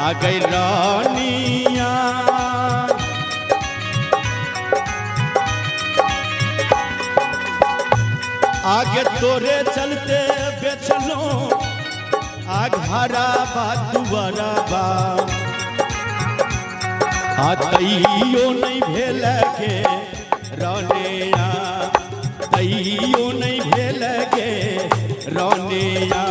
आ गई रानिया आगे तोरे चलते बेचलो आघारा बा दुआरा बा तैयो नहीं भेल के रानिया तैयो नहीं भेल के रानिया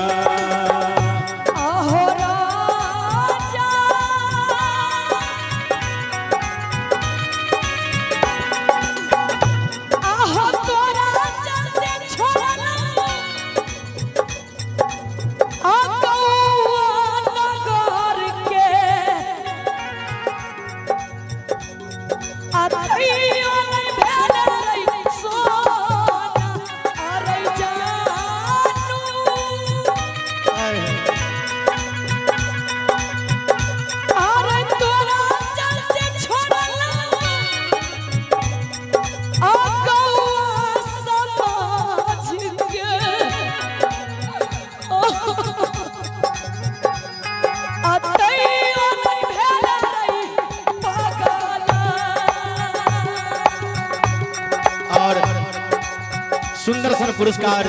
सुंदर सन पुरस्कार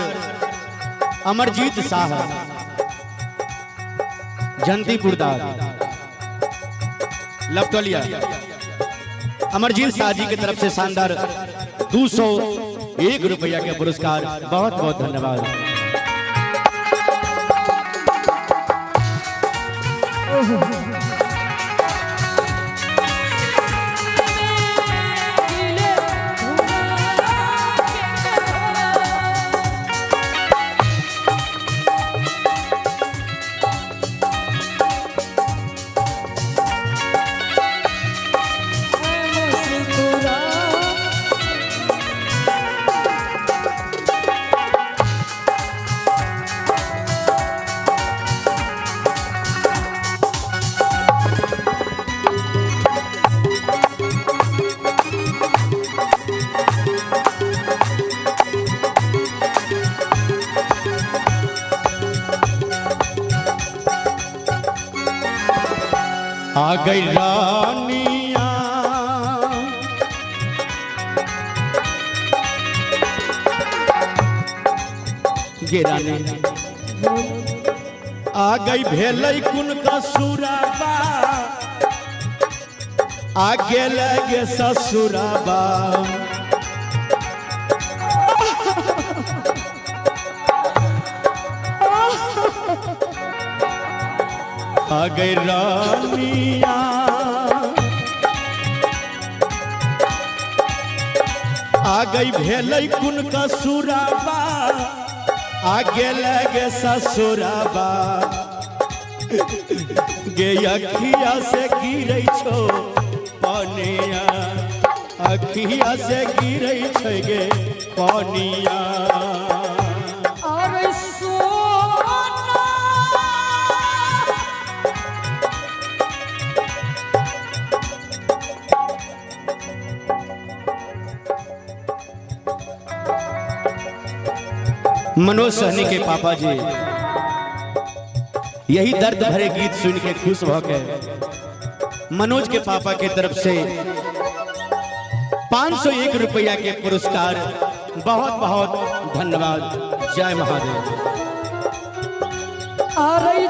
अमरजीत शाह जंतीपुर दार लपटोलिया अमरजीत शाह जी की तरफ से शानदार 201 रुपया के पुरस्कार। बहुत बहुत धन्यवाद। आ गई रानिया गे रानी आ गई भेलै कुन का सुराबा आ गेलै गे ससुराबा आ गई रानिया आ गई भेलै कुन का सुराबा आ गेलै गे ससुराबा गे अखिया से गिरै छो पानिया अखिया से गिरै छै गे पानिया मनोज सहनी के पापा जी यही दर्द भरे गीत सुन के खुश हो गए। मनोज के पापा की तरफ से 501 रुपया के पुरस्कार। बहुत बहुत धन्यवाद। जय महादेव। अरे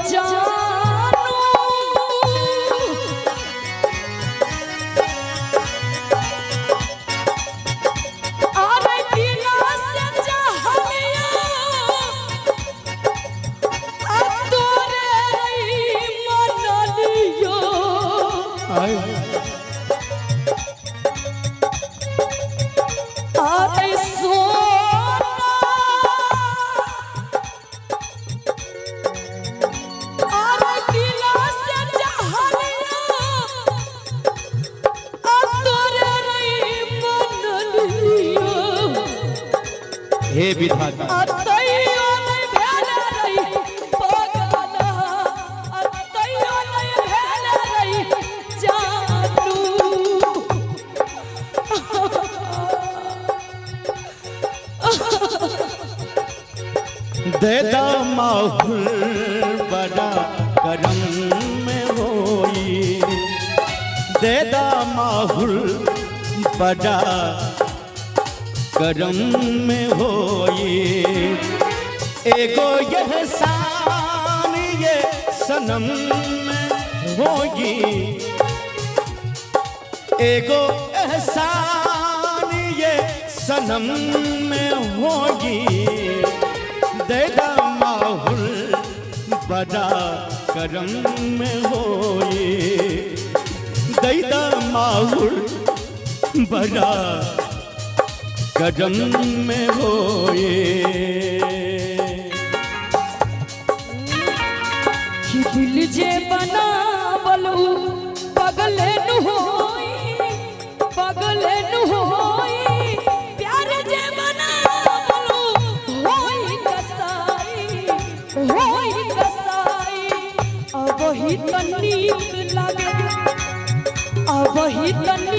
हे विधाता दे दा माहौल बड़ा करम में हो देदा माहुल बड़ा करम में होई एगो यह शान ये सनम में होगी एगो एहसान ये सनम में होगी देदा माहुल बड़ा करम में होई देदा माहुल बड़ा करम में होए दिल जे बनावलू पगले नु होई प्यार जे बनावलू होई कसाई अब ही तनिक लागे अब ही तनिक